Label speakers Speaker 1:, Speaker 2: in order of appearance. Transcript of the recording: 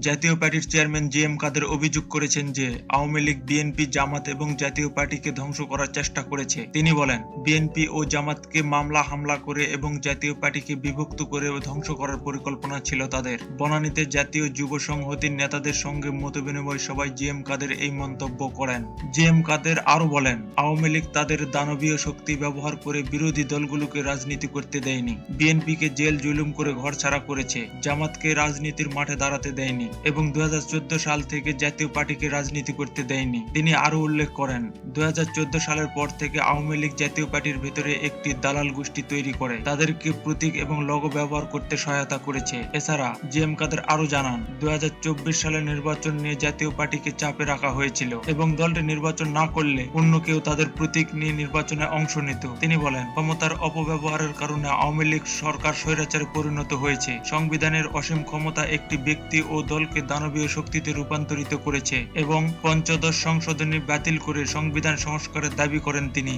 Speaker 1: জাতীয় পার্টির chairman G M কাদের অভিযোগ করেছেন যে আওয়ামী লীগ, বিএনপি, জামাত এবং জাতীয় পার্টিকে ধ্বংস করার চেষ্টা করেছে। তিনি বলেন, বিএনপি ও জামাতকে মামলা হামলা করে এবং জাতীয় পার্টিকে বিভক্ত করে ধ্বংস করার পরিকল্পনা ছিল তাদের। বনানীতে জাতীয় যুব সংহতির নেতাদের সঙ্গে মতবিনিময় সভায় জি এম কাদের এই মন্তব্য করেন। জি এম কাদের আরো বলেন, আওয়ামী লীগ তাদের দানবীয় শক্তি ব্যবহার করে বিরোধী দলগুলোকে রাজনীতি করতে দেয়নি, বিএনপিকে জেল জুলুম করে ঘরছাড়া করেছে, জামাতকে রাজনীতির মাঠে দাঁড়াতে দেয়নি এবং 2014 সাল থেকে জাতীয় পার্টিকে রাজনীতি করতে দেয়নি। তিনি আরো উল্লেখ করেন, 2014 সালের পর থেকে আওয়ামী লীগ জাতীয় পার্টির ভেতরে একটি দালাল গোষ্ঠী তৈরি করে তাদেরকে প্রতীক এবং লোগো ব্যবহার করতে সহায়তা করেছে। এছাড়া জি এম কাদের আরো জানান, 2024 সালের নির্বাচন নিয়ে জাতীয় পার্টিকে চাপে রাখা হয়েছিল এবং দলটি নির্বাচন না করলে অন্য কেউ তাদের প্রতীক নিয়ে নির্বাচনে অংশ নিত। তিনি বলেন, ক্ষমতার অপব্যবহারের কারণে আওয়ামী লীগ সরকার স্বৈরাচারে পরিণত হয়েছে। সংবিধানের অসীম ক্ষমতা একটি ব্যক্তি ও দলকে দানবীয় শক্তিতে রূপান্তরিত করেছে এবং পঞ্চদশ সংশোধনী বাতিল করে সংবিধান সংস্কারের দাবি করেন তিনি।